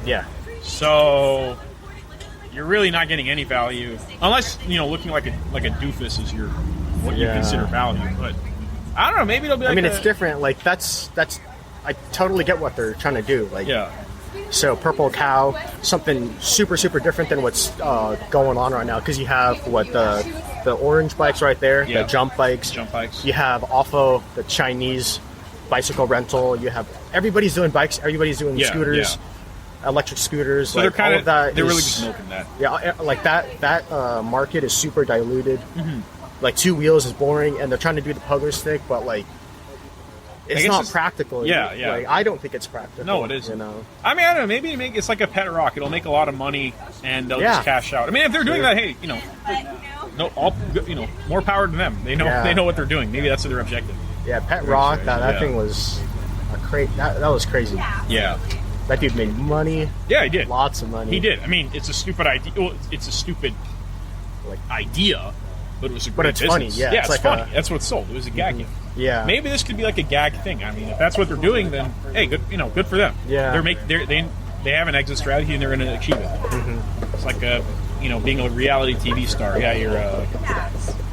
Yeah. So you're really not getting any value unless looking like a doofus is what you consider value. But I don't know. Maybe it'll be. Like it's different. Like that's. I totally get what they're trying to do. Like So Purple Cow, something super super different than what's going on right now because you have the orange bikes right there, the jump bikes. You have also the Chinese bicycle rental. You have everybody's doing bikes. Everybody's doing scooters. Electric scooters, so like all of that. They're really just milking that. Yeah, like that market is super diluted. Like 2 wheels is boring, and they're trying to do the pogo stick, but like it's not practical. Yeah. Like, I don't think it's practical. No, it isn't. I mean, I don't know. Maybe it's like a pet rock. It'll make a lot of money, and they'll just cash out. I mean, if they're doing that, hey, more power to them. They know they know what they're doing. Maybe that's their objective. Yeah, pet rock. That thing was that was crazy. Yeah. That dude made money. Yeah, he did. Lots of money. He did. I mean, it's a stupid idea. Well, it's a stupid idea, but it was a great business. Funny. Yeah, it's like funny. That's what sold. It was a gag gift. Yeah. Maybe this could be like a gag thing. I mean, if that's what they're doing, then hey, good. Good for them. Yeah. They have an exit strategy and they're going to achieve it. It's like being a reality TV star. Yeah,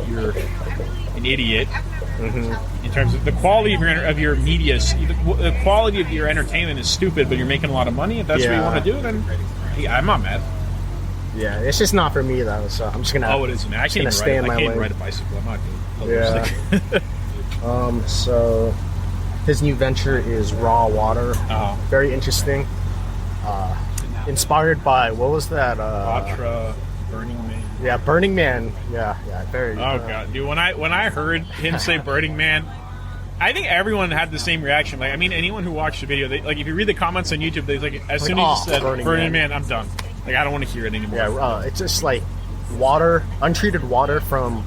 you're an idiot. In terms of the quality of your media, the quality of your entertainment is stupid, but you're making a lot of money. If that's what you want to do, then I'm not mad. Yeah, it's just not for me though. So I'm just gonna. Oh, it isn't. I can't even ride a bicycle. I'm not good. Yeah. So his new venture is Raw Water. Very interesting. Inspired by what was that? Patra, Burning Man. Yeah, Burning Man. Yeah, very. Oh god, dude! When I heard him say Burning Man, I think everyone had the same reaction. Like, I mean, anyone who watched the video, if you read the comments on YouTube, they as soon as he said Burning Man, I'm done. Like, I don't want to hear it anymore. Yeah, it's just like water, untreated water from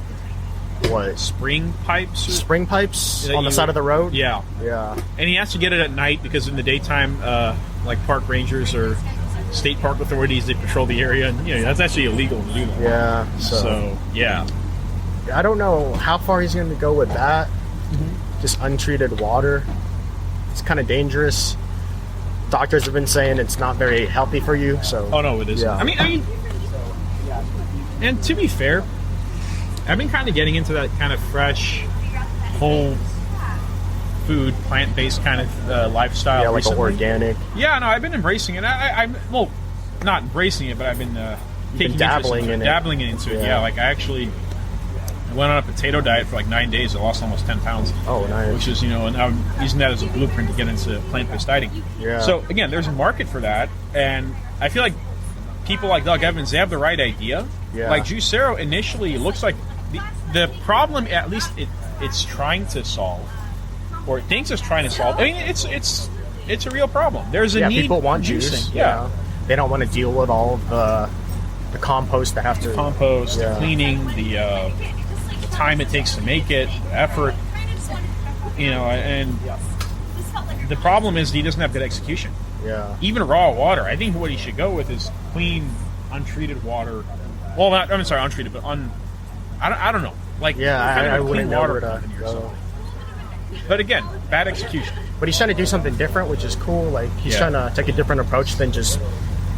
what? Spring pipes on the side of the road. Yeah. And he has to get it at night because in the daytime, like park rangers or state park authorities, they patrol the area, and that's actually illegal to do that. Yeah. So yeah. I don't know how far he's going to go with that. Just untreated water. It's kind of dangerous. Doctors have been saying it's not very healthy for you. So. Oh no, it isn't. Yeah. I mean, and to be fair, I've been kind of getting into that kind of fresh, whole food, plant-based kind of lifestyle. Yeah, like recently. Organic. Yeah, no, I've been embracing it. I'm not embracing it, but I've been dabbling into it. Yeah, like I actually went on a potato diet for like 9 days. I lost almost 10 pounds. Oh, nice. Which is, and I'm using that as a blueprint to get into plant-based dieting. Yeah. So again, there's a market for that, and I feel like people like Doug Evans, they have the right idea. Yeah. Like Juicero initially looks like the problem, at least it's trying to solve, or it thinks it's trying to solve. I mean, it's a real problem. There's a need. People want juicing. juice. Yeah. They don't want to deal with all of the compost they have to compost, the cleaning, the time it takes to make it, the effort, and the problem is he doesn't have good execution. Yeah. Even raw water. I think what he should go with is clean, untreated water. Well, I'm sorry, untreated, but I don't know. Like, I wouldn't know where to go. But again, bad execution. But he's trying to do something different, which is cool. Like, he's trying to take a different approach than just,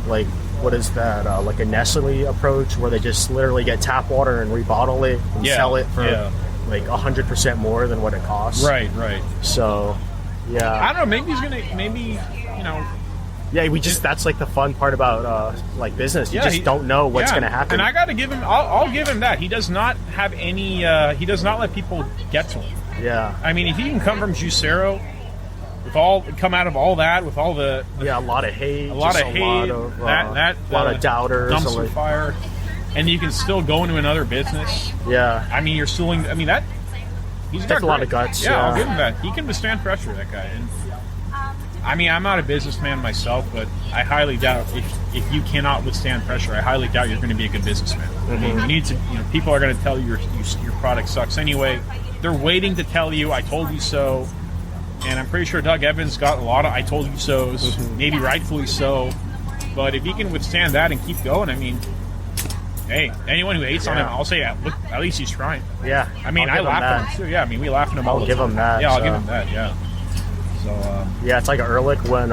like, what is that? Like a Nestle approach, where they just literally get tap water and rebottle it and sell it for like 100% more than what it costs. Right. So, yeah. I don't know. Maybe he's gonna. Yeah, that's like the fun part about like business. You just don't know what's going to happen. And I got to give him. I'll give him that. He does not have any. He does not let people get to him. Yeah. I mean, if he can come from Juicero, come out of all that with all the a lot of hate, a lot of doubters, dumpster fire, and you can still go into another business. Yeah. I mean, you're still. He's got a lot of guts. Yeah, I'll give him that. He can withstand pressure. That guy. And I mean, I'm not a businessman myself, but I highly doubt if you cannot withstand pressure, I highly doubt you're going to be a good businessman. I mean, you need to. People are going to tell you your product sucks anyway. They're waiting to tell you, "I told you so." And I'm pretty sure Doug Evans got a lot of "I told you so's," maybe rightfully so. But if he can withstand that and keep going, I mean, hey, anyone who hates on him, I'll say, look, at least he's trying. Yeah. I mean, I laugh at him too. Yeah, I mean, we laugh at him all the time. I'll give him that. Yeah, I'll give him that. Yeah. So. Yeah, it's like Ehrlich when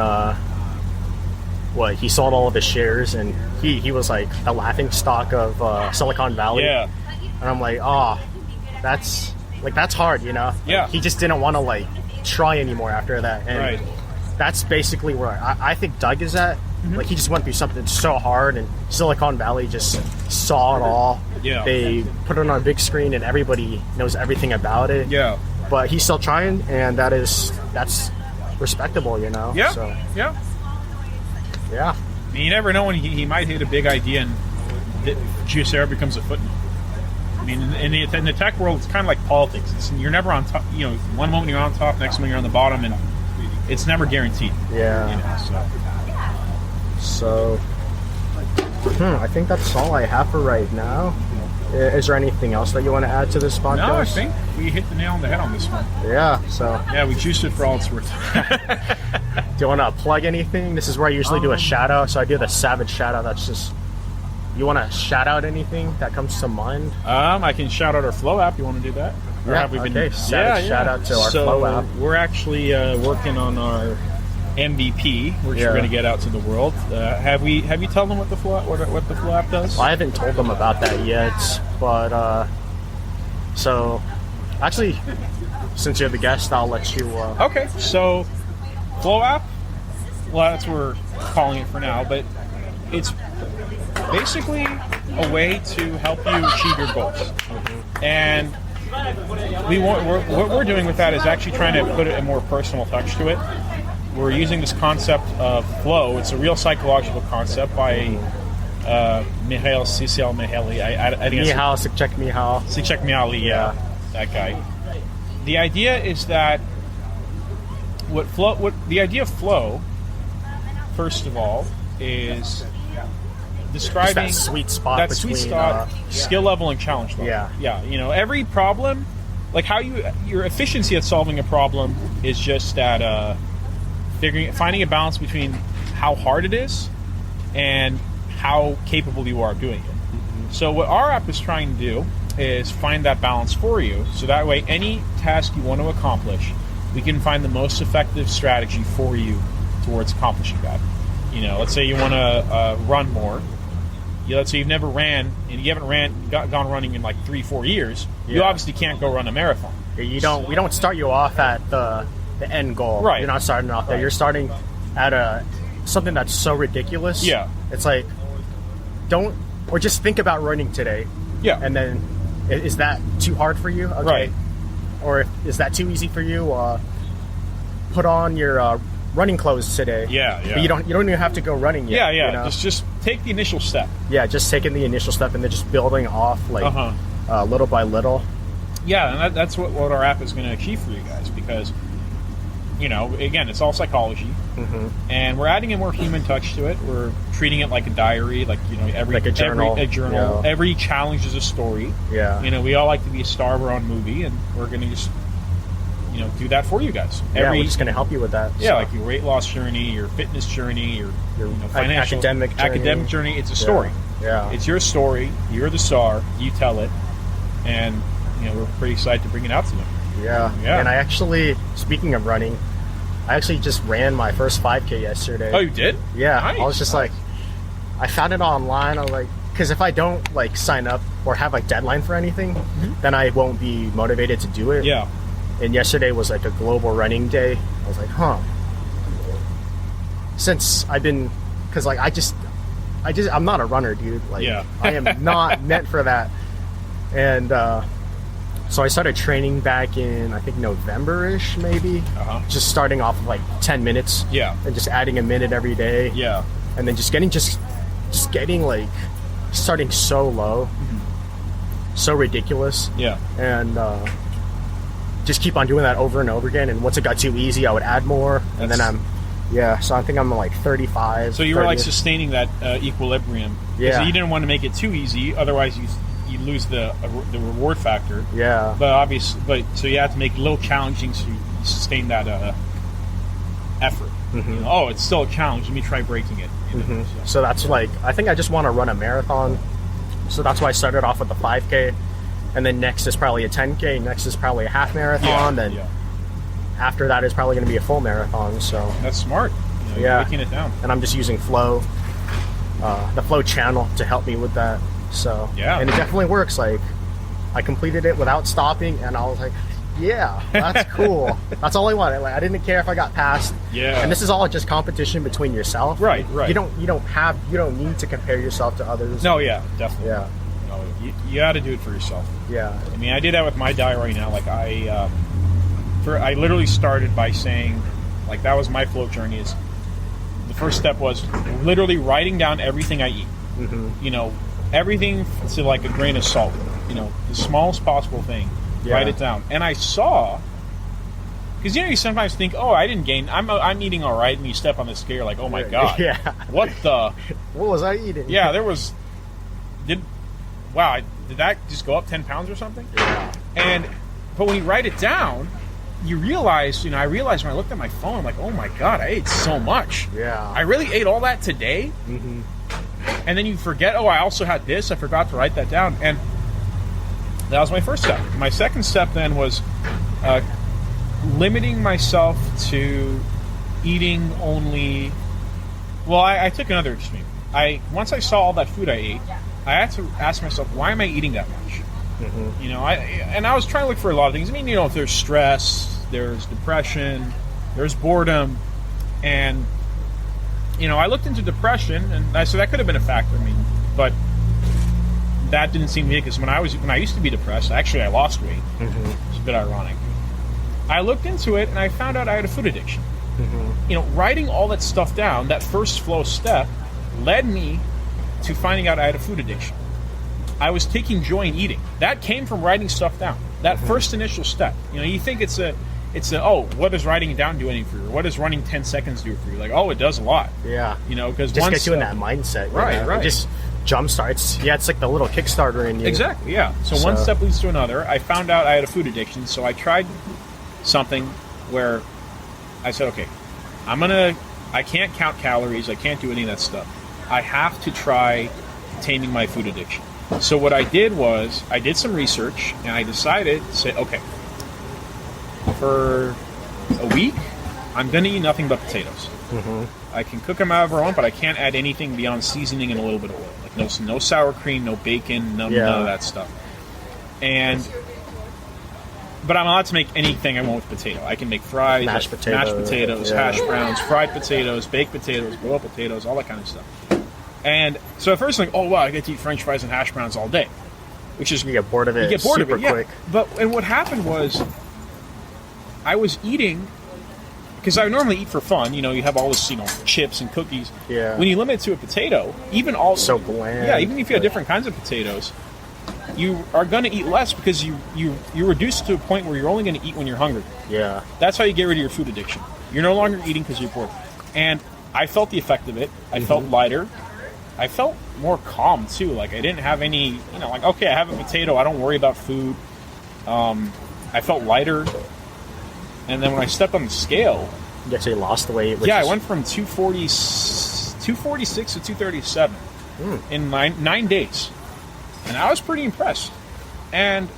he sold all of his shares, and he was like the laughing stock of Silicon Valley. Yeah. And I'm like, that's hard, you know? Yeah. He just didn't want to like try anymore after that. And that's basically where I think Doug is at. Like, he just went through something so hard, and Silicon Valley just saw it all. Yeah. They put it on a big screen, and everybody knows everything about it. Yeah. But he's still trying, and that's respectable, you know? Yeah. So, yeah. Yeah. I mean, you never know when he might hit a big idea and Juicero becomes a footnote. I mean, in the tech world, it's kind of like politics. You're never on top. You know, one moment you're on top, next moment you're on the bottom, and it's never guaranteed. Yeah. You know, so I think that's all I have for right now. Is there anything else that you want to add to this podcast? No, I think we hit the nail on the head on this one. Yeah, so... Yeah, we juiced it for all it's worth. Do you want to plug anything? This is where I usually do a shout-out, so I do the savage shout-out. That's just... You want to shout-out anything that comes to mind? I can shout-out our Flow app. You want to do that? Or have we been... shout-out to our Flow app. We're actually working on our MVP, which we're going to get out to the world. Have you told them what the Flow app does? Well, I haven't told them about that yet, but so actually, since you're the guest, I'll let you. Okay, so Flow app. Well, that's what we're calling it for now, but it's basically a way to help you achieve your goals, and what we're doing with that is actually trying to put a more personal touch to it. We're using this concept of flow. It's a real psychological concept by Mihaly Csikszentmihalyi. I think Csikszentmihalyi, yeah, that guy. The idea is that the idea of flow, first of all, is describing that sweet spot between skill level and challenge level. Yeah. You know, every problem, like your efficiency at solving a problem is just at finding a balance between how hard it is and how capable you are of doing it. So what our app is trying to do is find that balance for you, so that way any task you want to accomplish, we can find the most effective strategy for you towards accomplishing that. You know, let's say you want to run more. Let's say you've never ran, and you haven't gone running in like 3-4 years. You obviously can't go run a marathon. We don't start you off at the end goal. Right. You're not starting off there. You're starting at something that's so ridiculous. Yeah. It's like, just think about running today. Yeah. And then, is that too hard for you? Okay. Right. Or is that too easy for you? Put on your running clothes today. Yeah. But you don't even have to go running yet. Yeah. You know? Just take the initial step. Yeah, just taking the initial step and then just building off little by little. Yeah, and that's what our app is going to achieve for you guys, because, you know, again, it's all psychology, and we're adding a more human touch to it. We're treating it like a diary, like, you know, like a journal. Yeah. Every challenge is a story. Yeah. You know, we all like to be a star of our own movie, and we're going to just, you know, do that for you guys. We're just going to help you with that. Yeah, so. Like your weight loss journey, your fitness journey, your financial academic journey. It's a story. Yeah. It's your story. You're the star. You tell it, and you know, we're pretty excited to bring it out to them. Yeah. And I actually, speaking of running, I actually just ran my first 5K yesterday. Oh, you did? Yeah. Nice. I was just like, I found it online. I was like, because if I don't like sign up or have a deadline for anything, then I won't be motivated to do it. Yeah. And yesterday was like a global running day. I was like, since I've been, because like I'm not a runner, dude. Like, I am not meant for that. And so I started training back in, I think, November-ish, maybe. Just starting off with like 10 minutes. Yeah. And just adding a minute every day. Yeah. And then just getting like, starting so low, so ridiculous. Yeah. And just keep on doing that over and over again. And once it got too easy, I would add more. And then so I think I'm like 35. So you were like sustaining that equilibrium. Yeah. So you didn't want to make it too easy, otherwise you lose the reward factor. Yeah. So you have to make it a little challenging so you sustain that effort. You know, it's still a challenge. Let me try breaking it. You know, so that's like, I think I just want to run a marathon. So that's why I started off with the 5K. And then next is probably a 10K. Next is probably a half marathon. Then after that is probably going to be a full marathon. So that's smart. You you're breaking it down. And I'm just using Flow, the Flow channel to help me with that. So and it definitely works. Like I completed it without stopping, and I was like, yeah, that's cool. That's all I wanted. Like I didn't care if I got passed. Yeah. And this is all just competition between yourself. Right. You don't need to compare yourself to others. No, yeah, definitely. Yeah. No, you got to do it for yourself. Yeah. I mean, I did that with my diet right now. Like I literally started by saying, like that was my flow journey. Is the first step was literally writing down everything I eat. You know, everything to like a grain of salt. You know, the smallest possible thing. Write it down. And I saw, because you sometimes think, oh, I didn't gain. I'm eating all right, and you step on the scale, like, oh my god, what was I eating? Yeah, did that just go up 10 pounds or something? Yeah. But when you write it down, you realize, I realized when I looked at my phone, I'm like, oh my god, I ate so much. Yeah. I really ate all that today. And then you forget, oh, I also had this. I forgot to write that down. And that was my first step. My second step then was limiting myself to eating only. Well, I took another extreme. Once I saw all that food I ate, I had to ask myself, why am I eating that much? I was trying to look for a lot of things. I mean, if there's stress, there's depression, there's boredom, and I looked into depression, and I said that could have been a factor. But that didn't seem to be it, because when I used to be depressed, actually I lost weight. It's a bit ironic. I looked into it and I found out I had a food addiction. Writing all that stuff down, that first flow step, led me to finding out I had a food addiction. I was taking joy in eating. That came from writing stuff down. That first initial step. You think it's what does writing it down do anything for you? Or what does running 10 seconds do for you? Like, oh, it does a lot. Yeah. Because just gets you in that mindset. Right. It just jump starts. Yeah, it's like the little Kickstarter in you. Exactly, yeah. So one step leads to another. I found out I had a food addiction, so I tried something where I said, okay, I can't count calories, I can't do any of that stuff. I have to try taming my food addiction. So what I did was, I did some research, and I decided to say, okay, for a week, I'm going to eat nothing but potatoes. I can cook them however I want, but I can't add anything beyond seasoning and a little bit of oil. Like no sour cream, no bacon, none of that stuff. But I'm allowed to make anything I want with potato. I can make fries, mashed potatoes, hash browns, fried potatoes, baked potatoes, boiled potatoes, all that kind of stuff. And so at first I'm like, oh wow, I get to eat French fries and hash browns all day. Which is, you get bored of it super quick. And what happened was, I was eating, because I normally eat for fun. You have all this, chips and cookies. Yeah. When you limit it to a potato, even all so bland. Yeah, even if you have different kinds of potatoes, you are going to eat less because you reduce to a point where you're only going to eat when you're hungry. Yeah. That's how you get rid of your food addiction. You're no longer eating because you're bored. And I felt the effect of it. I felt lighter. I felt more calm too. Like I didn't have any, like, okay, I have a potato. I don't worry about food. I felt lighter. And then when I stepped on the scale, you actually lost the weight. I went from 246 to 237 in 9 days. And I was pretty impressed. And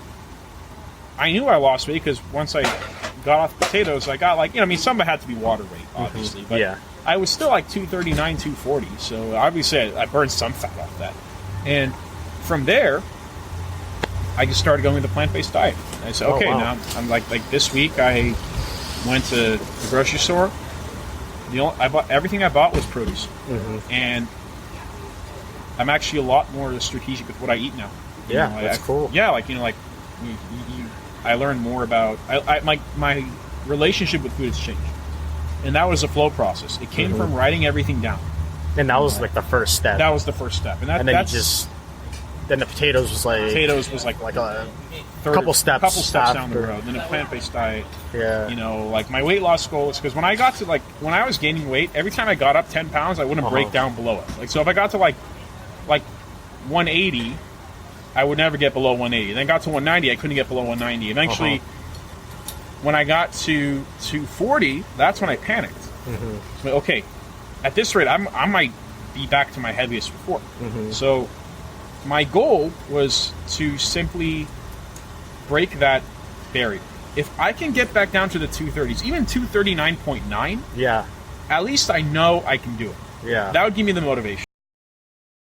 I knew I lost weight because once I got off potatoes, I got some of it had to be water weight, obviously. But I was still like 239, 240. So obviously I burned some fat off that. And from there, I just started going with the plant-based diet. I said, now I'm like this week I went to the grocery store. Everything I bought was produce. And I'm actually a lot more strategic with what I eat now. That's cool. Yeah, I learned more about my relationship with food has changed, and that was a flow process. It came from writing everything down, and that was like the first step. That was the first step, and then the potatoes was like a couple steps down the road. Then a plant-based diet. My weight loss goal is because when I got to when I was gaining weight, every time I got up 10 pounds, I wouldn't break down below it. So if I got to like 180, I would never get below 180. Then got to 190, I couldn't get below 190. Eventually, when I got to 240, that's when I panicked. So, okay, at this rate, I might be back to my heaviest before. So my goal was to simply break that barrier. If I can get back down to the 230s, even 239.9, at least I know I can do it. Yeah. That would give me the motivation.